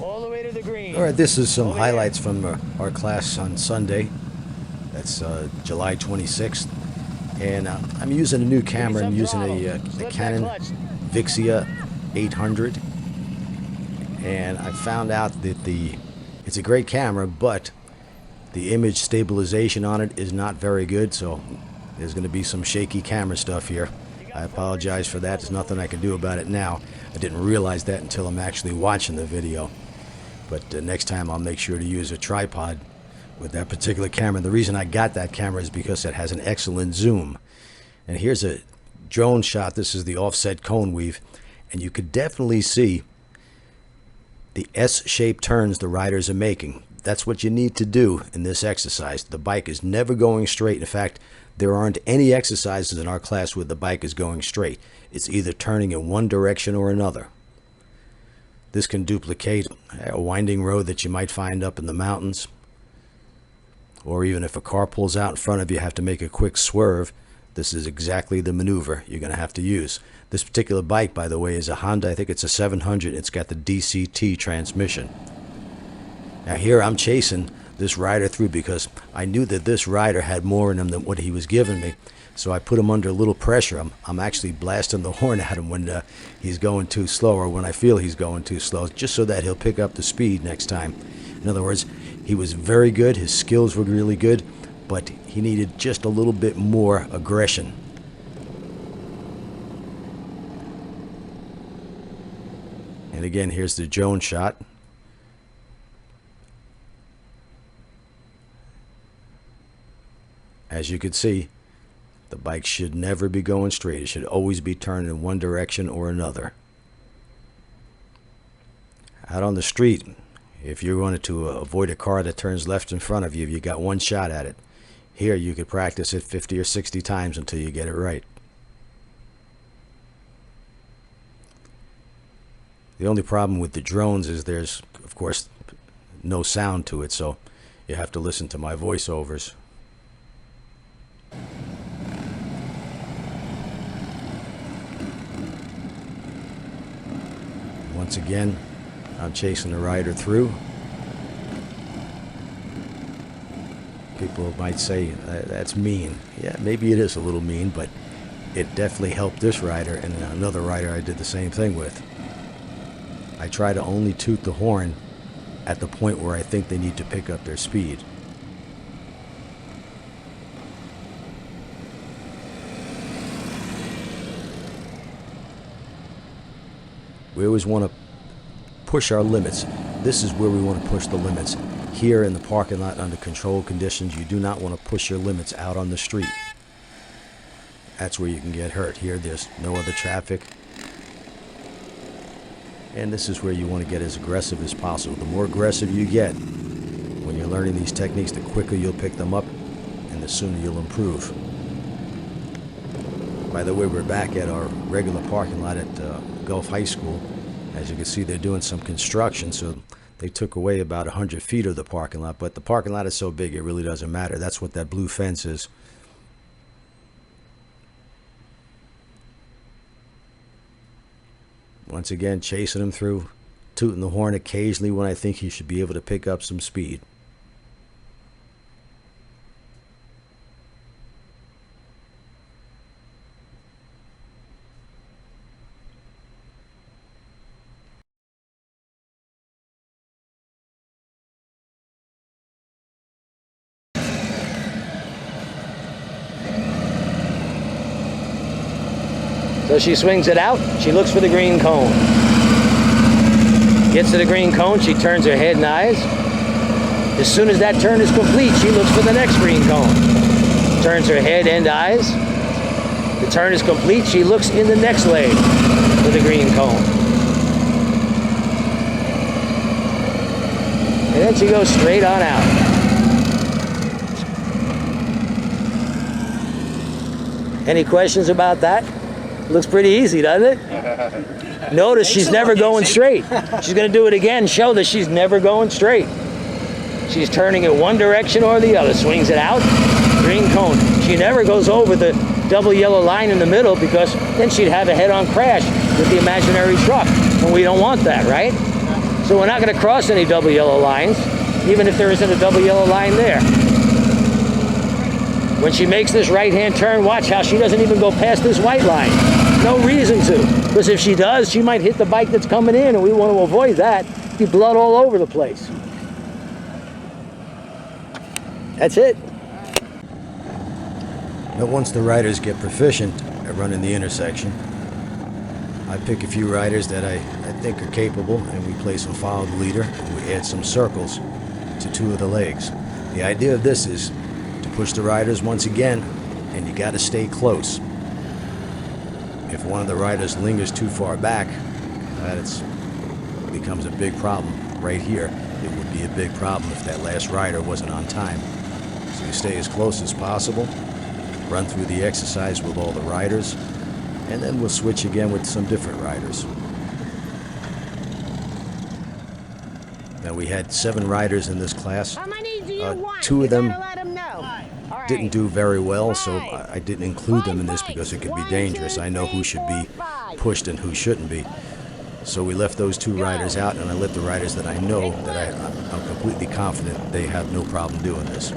All the way to the green. All right, this is some highlights from our class on Sunday. That's July 26th. And I'm using a new camera. I'm using a Canon Vixia 800. And I found out that it's a great camera, but the image stabilization on it is not very good, so there's going to be some shaky camera stuff here. I apologize for that. There's nothing I can do about it now. I didn't realize that until I'm actually watching the video. But next time I'll make sure to use a tripod with that particular camera. The reason I got that camera is because it has an excellent zoom. And here's a drone shot. This is the offset cone weave, and you could definitely see the S-shaped turns the riders are making. That's what you need to do in this exercise. The bike is never going straight. In fact, there aren't any exercises in our class where the bike is going straight. It's either turning in one direction or another. This can duplicate a winding road that you might find up in the mountains. Or even if a car pulls out in front of you, you have to make a quick swerve. This is exactly the maneuver you're going to have to use. This particular bike, by the way, is a Honda. I think it's a 700. It's got the DCT transmission. Now here I'm chasing this rider through because I knew that this rider had more in him than what he was giving me. So I put him under a little pressure. I'm actually blasting the horn at him when he's going too slow, or when I feel he's going too slow, just so that he'll pick up the speed next time. In other words, he was very good. His skills were really good, but he needed just a little bit more aggression. And again, here's the drone shot. As you can see, the bike should never be going straight. It should always be turned in one direction or another. Out on the street, if you're going to avoid a car that turns left in front of you, you got one shot at it. Here, you could practice it 50 or 60 times until you get it right. The only problem with the drones is there's, of course, no sound to it, so you have to listen to my voiceovers. Once again, I'm chasing the rider through. People might say, that's mean. Yeah, maybe it is a little mean, but it definitely helped this rider and another rider I did the same thing with. I try to only toot the horn at the point where I think they need to pick up their speed. We always want to push our limits. This is where we want to push the limits. Here in the parking lot under controlled conditions, you do not want to push your limits out on the street. That's where you can get hurt. Here there's no other traffic. And this is where you want to get as aggressive as possible. The more aggressive you get when you're learning these techniques, the quicker you'll pick them up and the sooner you'll improve. By the way, we're back at our regular parking lot at Gulf High School. As you can see, they're doing some construction, so they took away about 100 feet of the parking lot, but the parking lot is so big it really doesn't matter. That's what that blue fence is. Once again, chasing him through, tooting the horn occasionally when I think he should be able to pick up some speed. So she swings it out, she looks for the green cone. Gets to the green cone, she turns her head and eyes. As soon as that turn is complete, she looks for the next green cone. Turns her head and eyes. The turn is complete, she looks in the next lane for the green cone. And then she goes straight on out. Any questions about that? Looks pretty easy, doesn't it? Notice she's never going straight. She's going to do it again, show that she's never going straight. She's turning it one direction or the other. Swings it out, green cone. She never goes over the double yellow line in the middle, because then she'd have a head-on crash with the imaginary truck. And we don't want that, right? So we're not going to cross any double yellow lines, even if there isn't a double yellow line there. When she makes this right-hand turn, watch how she doesn't even go past this white line. No reason to, because if she does, she might hit the bike that's coming in, and we want to avoid that. Be blood all over the place. That's it. Now, once the riders get proficient at running the intersection, I pick a few riders that I think are capable, and we place them follow the leader, and we add some circles to 2 of the legs. The idea of this is to push the riders once again, and you got to stay close. If one of the riders lingers too far back, that becomes a big problem right here. It would be a big problem if that last rider wasn't on time. So you stay as close as possible, run through the exercise with all the riders, and then we'll switch again with some different riders. Now, we had 7 riders in this class. How many do you want? 2 of You them gotta let 'em know. All right. didn't do very well, so Five. I didn't include them in this Five because it could be bikes. dangerous. 1, I know 2, who should be 3, 4, 5. pushed and who shouldn't be. So we left those 2 riders out, and I let the riders that I know, that I'm completely confident they have no problem doing this.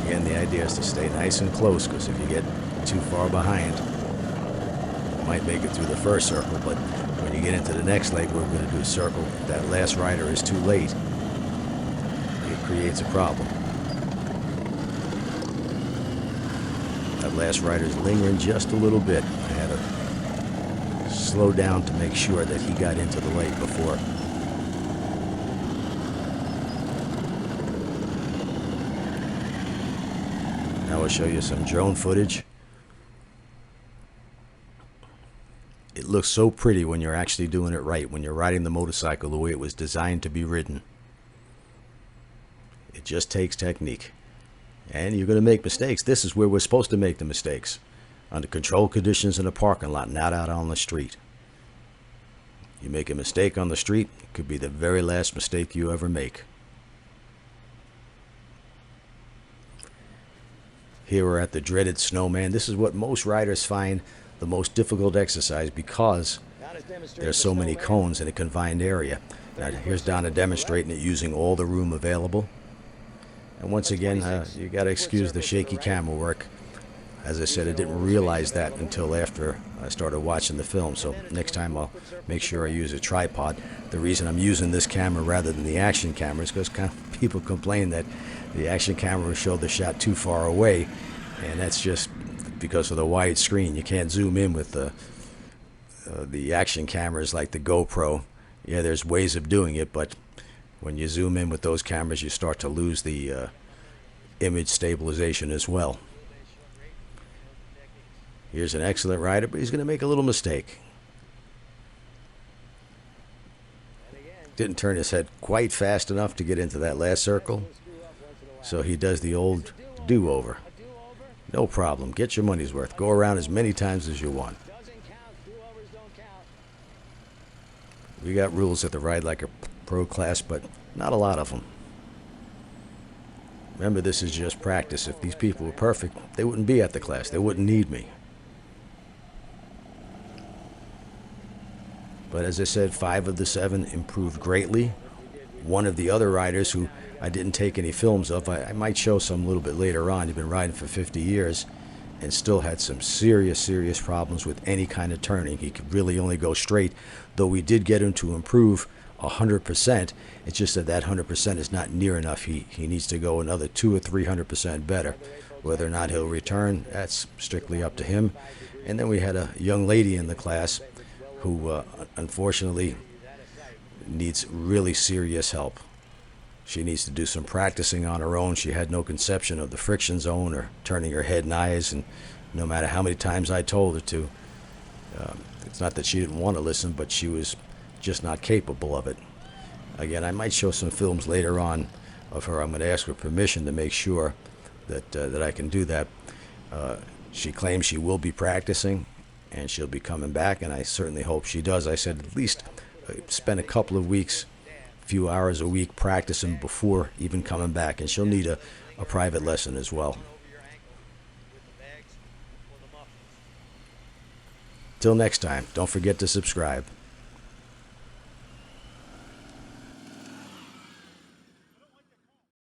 Again, the idea is to stay nice and close, because if you get too far behind, you might make it through the first circle, but when you get into the next leg, we're going to do a circle. If that last rider is too late, it creates a problem. That last rider's lingering just a little bit. I had to slow down to make sure that he got into the lake before. Now I'll show you some drone footage. It looks so pretty when you're actually doing it right, when you're riding the motorcycle the way it was designed to be ridden. It just takes technique. And you're going to make mistakes. This is where we're supposed to make the mistakes. Under controlled conditions in a parking lot, not out on the street. You make a mistake on the street, it could be the very last mistake you ever make. Here we're at the dreaded snowman. This is what most riders find the most difficult exercise because there's so many cones in a confined area. Now here's Donna demonstrating it using all the room available. And once again, you got to excuse the shaky camera work. As I said, I didn't realize that until after I started watching the film. So next time I'll make sure I use a tripod. The reason I'm using this camera rather than the action camera is because people complain that the action camera showed the shot too far away, and that's just because of the wide screen. You can't zoom in with the action cameras like the GoPro. Yeah, there's ways of doing it, but when you zoom in with those cameras, you start to lose the image stabilization as well. Here's an excellent rider, but he's going to make a little mistake. Didn't turn his head quite fast enough to get into that last circle, so he does the old do-over. No problem. Get your money's worth. Go around as many times as you want. We got rules at the Ride Like a Pro class, but not a lot of them. Remember, this is just practice. If these people were perfect, they wouldn't be at the class. They wouldn't need me. But as I said, 5 of the 7 improved greatly. One of the other riders who I didn't take any films of, I might show some a little bit later on. He'd been riding for 50 years and still had some serious problems with any kind of turning. He could really only go straight, though we did get him to improve 100%. It's just that 100% is not near enough. He needs to go another 200 or 300% better. Whether or not he'll return, that's strictly up to him. And then we had a young lady in the class who unfortunately needs really serious help. She needs to do some practicing on her own. She had no conception of the friction zone or turning her head and eyes, and no matter how many times I told her to, it's not that she didn't want to listen, but she was just not capable of it. Again, I might show some films later on of her. I'm going to ask her permission to make sure that I can do that. She claims she will be practicing and she'll be coming back, and I certainly hope she does. I said at least spend a couple of weeks, few hours a week practicing before even coming back, and she'll need a private lesson as well. Till next time, don't forget to subscribe.